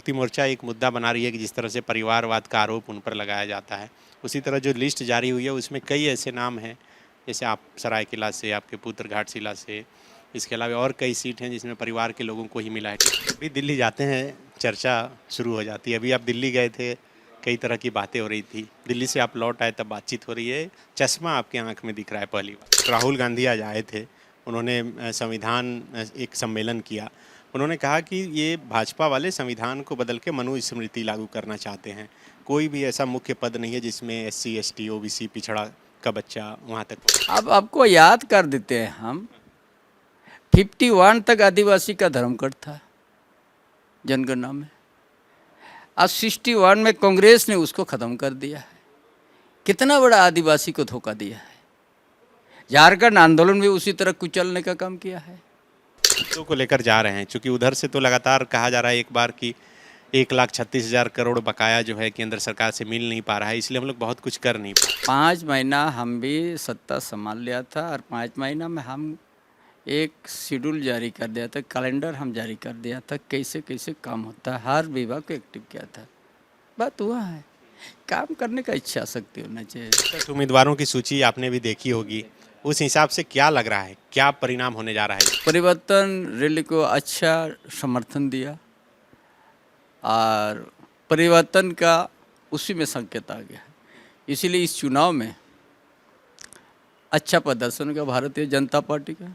मुक्ति मोर्चा एक मुद्दा बना रही है कि जिस तरह से परिवारवाद का आरोप उन पर लगाया जाता है, उसी तरह जो लिस्ट जारी हुई है उसमें कई ऐसे नाम हैं, जैसे आप सरायकेला से, आपके पुत्र घाटशिला से, इसके अलावा और कई सीट हैं जिसमें परिवार के लोगों को ही मिला है टिकट। अभी दिल्ली जाते हैं चर्चा शुरू हो जाती है। अभी आप दिल्ली गए थे, कई तरह की बातें हो रही थी। दिल्ली से आप लौट आए तब बातचीत हो रही है, चश्मा आपके आंख में दिख रहा है पहली बार। राहुल गांधी आज आए थे, उन्होंने संविधान एक सम्मेलन किया। उन्होंने कहा कि ये भाजपा वाले संविधान को बदल के मनुस्मृति लागू करना चाहते हैं। कोई भी ऐसा मुख्य पद नहीं है जिसमें SC ST OBC पिछड़ा का बच्चा वहाँ तक। अब आपको याद कर देते हैं हम 51 तक आदिवासी का धर्मगढ़ था जनगणना में। आज 61 में कांग्रेस ने उसको ख़त्म कर दिया है। कितना बड़ा आदिवासी को धोखा दिया है। झारखंड आंदोलन भी उसी तरह कुचलने का काम किया है। मुद्दों को लेकर जा रहे हैं, क्योंकि उधर से तो लगातार कहा जा रहा है एक बार कि 1,36,000 करोड़ बकाया जो है केंद्र सरकार से मिल नहीं पा रहा है, इसलिए हम लोग बहुत कुछ कर नहीं पा रहे। 5 महीना हम भी सत्ता संभाल लिया था और 5 महीना में हम एक शेड्यूल जारी कर दिया था, कैलेंडर हम जारी कर दिया था, कैसे कैसे काम होता है, हर विभाग को एक्टिव किया था। बात हुआ है, काम करने का इच्छा शक्ति होना चाहिए। उम्मीदवारों की सूची आपने भी देखी होगी, उस हिसाब से क्या लग रहा है, क्या परिणाम होने जा रहा है? परिवर्तन रैली को अच्छा समर्थन दिया और परिवर्तन का उसी में संकेत आ गया। इसीलिए इस चुनाव में अच्छा प्रदर्शन का भारतीय जनता पार्टी का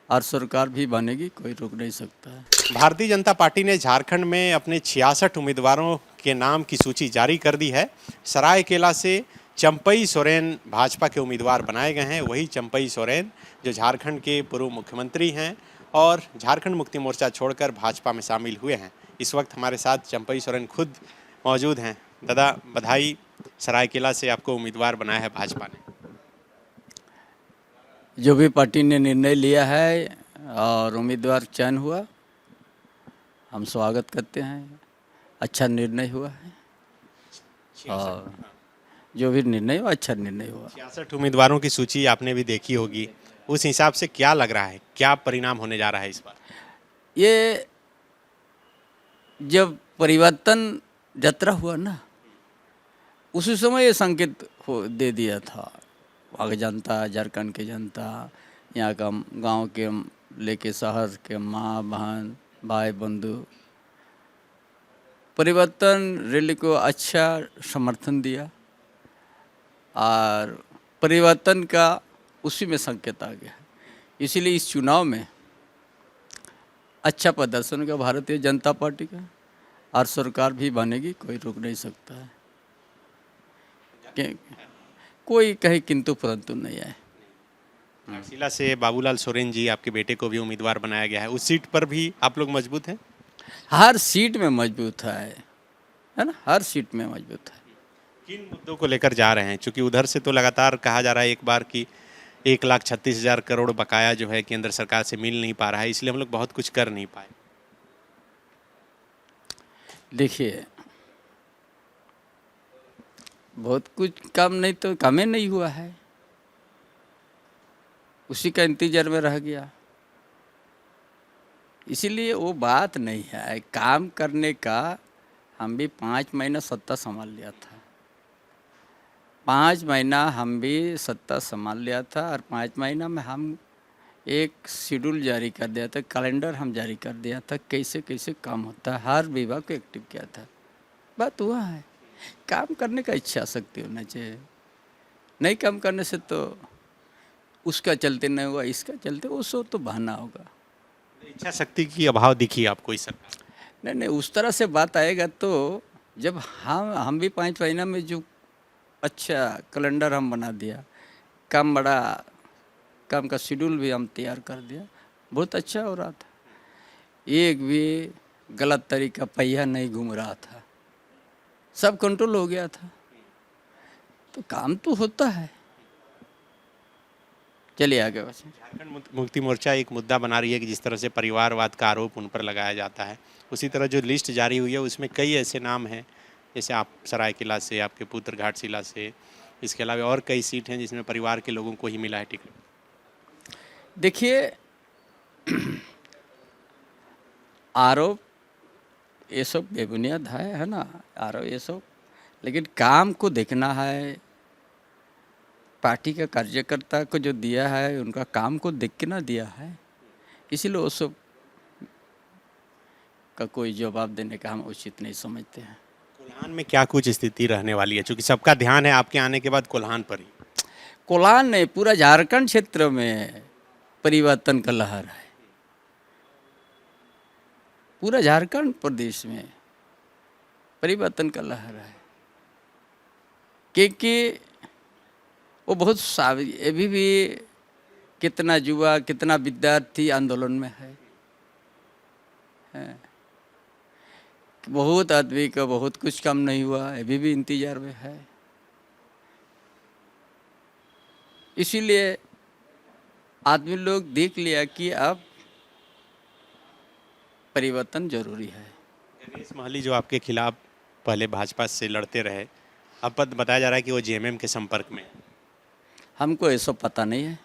और सरकार भी बनेगी, कोई रोक नहीं सकता है। भारतीय जनता पार्टी ने झारखंड में अपने 66 उम्मीदवारों के नाम की सूची जारी कर दी है। सरायकेला से चंपई सोरेन भाजपा के उम्मीदवार बनाए गए हैं। वही चंपई सोरेन जो झारखंड के पूर्व मुख्यमंत्री हैं और झारखंड मुक्ति मोर्चा छोड़कर भाजपा में शामिल हुए हैं। इस वक्त हमारे साथ चंपई सोरेन खुद मौजूद हैं। दादा बधाई, सरायकेला से आपको उम्मीदवार बनाया है भाजपा ने। जो भी पार्टी ने निर्णय लिया है और उम्मीदवार चयन हुआ, हम स्वागत करते हैं। अच्छा निर्णय हुआ है और जो भी निर्णय हुआ अच्छा निर्णय हुआ। 66 उम्मीदवारों की सूची आपने भी देखी होगी, उस हिसाब से क्या लग रहा है, क्या परिणाम होने जा रहा है इस बार? ये जब परिवर्तन यात्रा हुआ ना, उसी समय ये संकेत दे दिया था आगे जनता, झारखंड की जनता, यहाँ का गांव के लेके शहर के माँ बहन भाई बंधु, परिवर्तन रैली को अच्छा समर्थन दिया और परिवर्तन का उसी में संकेत आ गया। इसीलिए इस चुनाव में अच्छा प्रदर्शन का भारतीय जनता पार्टी का और सरकार भी बनेगी, कोई रोक नहीं सकता है। कोई कहे किंतु परंतु नहीं है। घाटशिला से बाबूलाल सोरेन जी, आपके बेटे को भी उम्मीदवार बनाया गया है। उस सीट पर भी आप लोग मजबूत हैं? हर सीट में मजबूत है ना, हर सीट में मजबूत है। किन मुद्दों को लेकर जा रहे हैं, क्योंकि उधर से तो लगातार कहा जा रहा है एक बार कि 1,36,000 करोड़ बकाया जो है केंद्र सरकार से मिल नहीं पा रहा है, इसलिए हम लोग बहुत कुछ कर नहीं पाए। देखिए, बहुत कुछ काम नहीं तो काम ही नहीं हुआ है, उसी का इंतजार में रह गया। इसीलिए वो बात नहीं है काम करने का। हम भी 5 महीना सत्ता संभाल लिया था, 5 महीना हम भी सत्ता संभाल लिया था और 5 महीना में हम एक शेड्यूल जारी कर दिया था, कैलेंडर हम जारी कर दिया था, कैसे कैसे काम होता है, हर विभाग को एक्टिव किया था। बात हुआ है, काम करने का इच्छा शक्ति होना चाहिए। नहीं काम करने से तो उसका चलते नहीं हुआ, इसका चलते वो सो तो बहाना होगा। इच्छा शक्ति की अभाव दिखी आपको इस सरकार? नहीं, उस तरह से बात आएगा तो जब हम भी 5 महीना में जो अच्छा कैलेंडर हम बना दिया, काम बड़ा काम का शेड्यूल भी हम तैयार कर दिया, बहुत अच्छा हो रहा था। एक भी गलत तरीका पहिया नहीं घूम रहा था, सब कंट्रोल हो गया था, तो काम तो होता है। चलिए आगे बढ़े। झारखंड मुक्ति मोर्चा एक मुद्दा बना रही है कि जिस तरह से परिवारवाद का आरोप उन पर लगाया जाता है, उसी तरह जो लिस्ट जारी हुई है उसमें कई ऐसे नाम हैं, जैसे आप सरायकेला से, आपके पुत्र घाटशिला से, इसके अलावा और कई सीट हैं जिसमें परिवार के लोगों को ही मिला है टिकट। देखिए, आरोप ये सब बेबुनियाद है ना आरो ये सब, लेकिन काम को देखना है। पार्टी का कार्यकर्ता को जो दिया है उनका काम को देख के ना दिया है, इसीलिए वो सब का कोई जवाब देने का हम उचित नहीं समझते हैं। कोल्हान में क्या कुछ स्थिति रहने वाली है, क्योंकि सबका ध्यान है आपके आने के बाद कोल्हान पर ही। कोल्हान नहीं, पूरा झारखंड क्षेत्र में परिवर्तन का लहर है। पूरा झारखंड प्रदेश में परिवर्तन का लहर है, क्योंकि वो बहुत अभी भी कितना युवा कितना विद्यार्थी आंदोलन में है। बहुत आदमी का बहुत कुछ काम नहीं हुआ, अभी भी इंतजार में है। इसीलिए आदमी लोग देख लिया कि अब परिवर्तन जरूरी है। गणेश महली जो आपके खिलाफ पहले भाजपा से लड़ते रहे, अब पद बताया जा रहा है कि वो जेएमएम के संपर्क में है। हमको ये सब पता नहीं है,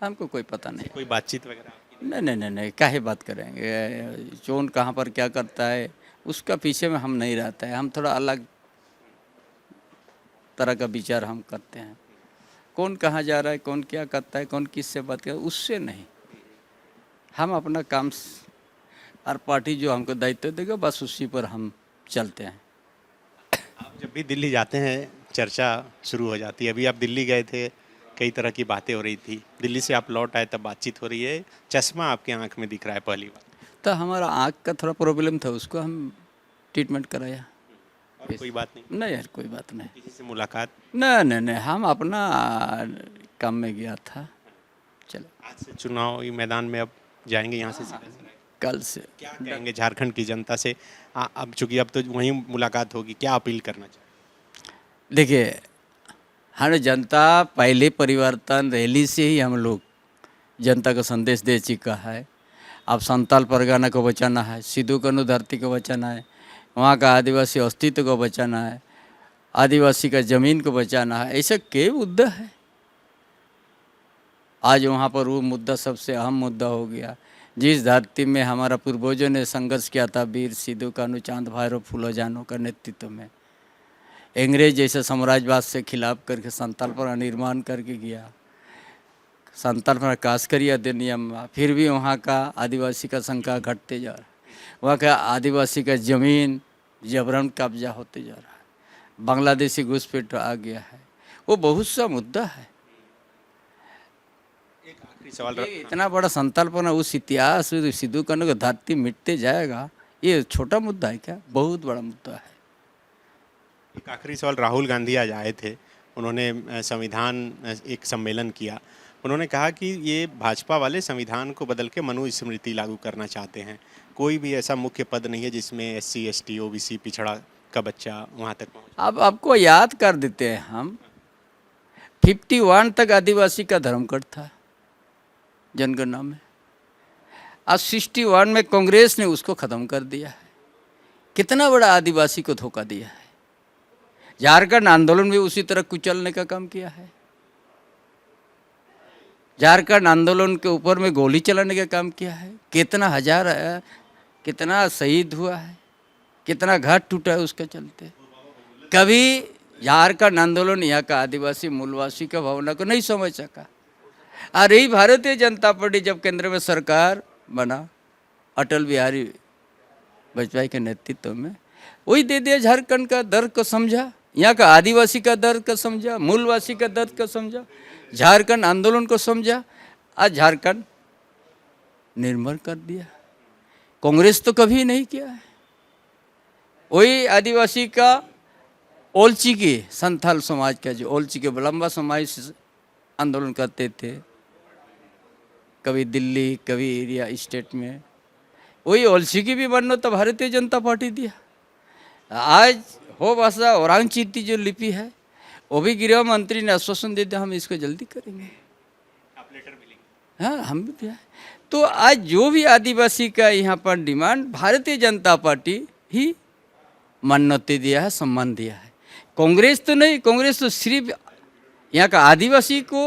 हमको कोई पता नहीं। कोई बातचीत वगैरह? नहीं, काहे बात करेंगे। कौन कहाँ पर क्या करता है उसका पीछे में हम नहीं रहते हैं। हम थोड़ा अलग तरह का विचार हम करते हैं। कौन कहाँ जा रहा है, कौन क्या करता है, कौन किससे बात कर, उससे नहीं। हम अपना काम और पार्टी जो हमको दायित्व देगा बस उसी पर हम चलते हैं। आप जब भी दिल्ली जाते हैं चर्चा शुरू हो जाती है। अभी आप दिल्ली गए थे, कई तरह की बातें हो रही थी। दिल्ली से आप लौट आए तब बातचीत हो रही है। चश्मा आपके आंख में दिख रहा है पहली बार। तो हमारा आँख का थोड़ा प्रॉब्लम था, उसको हम ट्रीटमेंट कराया। और कोई बात नहीं? नहीं यार, कोई बात नहीं। किसी से मुलाकात? नहीं, हम अपना काम में गया था। चलो, आज से चुनावी मैदान में अब जाएंगे यहाँ से सीधे? कल से क्या कहेंगे झारखंड की जनता से? अब चूंकि अब तो वहीं मुलाकात होगी, क्या अपील करना चाहिए? देखिए, हर जनता पहले परिवर्तन रैली से ही हम लोग जनता को संदेश दे चुका है। अब संताल परगना को बचाना है, सिद्धू कान्हू धरती को बचाना है, वहाँ का आदिवासी अस्तित्व को बचाना है, आदिवासी का ज़मीन को बचाना है। ऐसा कई मुद्दा है। आज वहाँ पर वो मुद्दा सबसे अहम मुद्दा हो गया। जिस धरती में हमारा पूर्वजों ने संघर्ष किया था, वीर सिद्धू कान्हू चांद भैरव फूलो जानो का नेतृत्व में, अंग्रेज जैसे साम्राज्यवाद से खिलाफ करके संताल पर निर्माण करके गया। संताल पर कास्करी अधिनियम, फिर भी वहाँ का आदिवासी का संख्या घटते जा रहा है। वहाँ का आदिवासी का ज़मीन जबरन कब्जा होते जा रहा है। बांग्लादेशी घुसपैठ आ गया है। वो बहुत सा मुद्दा है। एक आखिरी सवाल इतना बड़ा संताल पर उस इतिहास सिद्धू कान्हू का धरती मिटते जाएगा, ये छोटा मुद्दा है क्या? बहुत बड़ा मुद्दा है। एक आखिरी सवाल, राहुल गांधी आज आए थे, उन्होंने संविधान एक सम्मेलन किया। उन्होंने कहा कि ये भाजपा वाले संविधान को बदल के मनुस्मृति लागू करना चाहते हैं। कोई भी ऐसा मुख्य पद नहीं है जिसमें SC ST OBC पिछड़ा का बच्चा वहाँ तक पहुँचे। अब आपको याद कर देते हैं हम, 51 तक आदिवासी का धर्मगढ़ था जनगणना में। अब 61 में कांग्रेस ने उसको ख़त्म कर दिया है। कितना बड़ा आदिवासी को धोखा दिया है। झारखंड आंदोलन भी उसी तरह कुचलने का काम किया है। झारखंड आंदोलन के ऊपर में गोली चलाने का काम किया है। कितना हजार कितना शहीद हुआ है, कितना घर टूटा है उसके चलते। कभी झारखंड आंदोलन यहाँ का आदिवासी मूलवासी का भावना को नहीं समझ सका। और यही भारतीय जनता पार्टी जब केंद्र में सरकार बना अटल बिहारी वाजपेयी के नेतृत्व में, वही दे दिया। झारखंड का दर्द को समझा, यहाँ का आदिवासी का दर्द को समझा, मूलवासी का दर्द को समझा, झारखंड आंदोलन को समझा। आज झारखंड निर्मल कर दिया। कांग्रेस तो कभी नहीं किया है। वही आदिवासी का ओलची के संथाल समाज का जो ओलची के लंबा समाज आंदोलन करते थे, कभी दिल्ली कभी एरिया स्टेट में, वही ओलची की भी मान्यता भारतीय जनता पार्टी दिया। आज हो भाषा औरांग चीटी जो लिपि है, वो भी गृह मंत्री ने आश्वासन दे दिया हम इसको जल्दी करेंगे। आप लेटर मिलेंगे? हाँ, हम भी दिया। तो आज जो भी आदिवासी का यहाँ पर डिमांड, भारतीय जनता पार्टी ही मान्यता दिया है, सम्मान दिया है। कांग्रेस तो नहीं। कांग्रेस तो सिर्फ यहाँ का आदिवासी को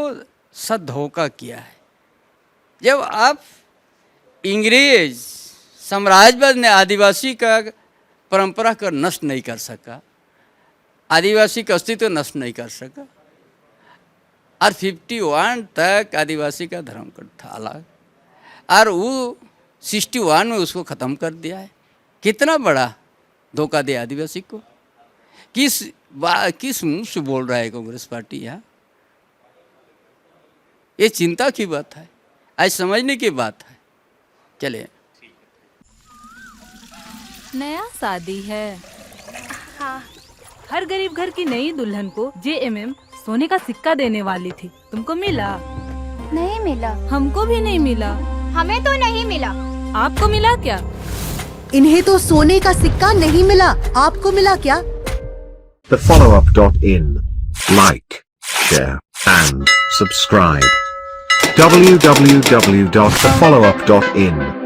सद धोखा किया है। जब आप इंग्रेज साम्राज्यवाद ने आदिवासी का परंपरा को नष्ट नहीं कर सका, आदिवासी का अस्तित्व नष्ट नहीं कर सका, और 51 तक आदिवासी का धर्म कट था अलग, और वो 61 में उसको ख़त्म कर दिया है। कितना बड़ा धोखा दिया आदिवासी को। किस मुंह से बोल रहा है कांग्रेस पार्टी यहाँ? ये चिंता की बात है, आज समझने की बात है। चलिए, नया शादी है। हाँ, हर गरीब घर की नई दुल्हन को JMM सोने का सिक्का देने वाली थी, तुमको मिला? नहीं मिला। हमको भी नहीं मिला। हमें तो नहीं मिला। आपको मिला क्या? इन्हें तो सोने का सिक्का नहीं मिला, आपको मिला क्या? thefollowup.in. Like, share, and subscribe. www.thefollowup.in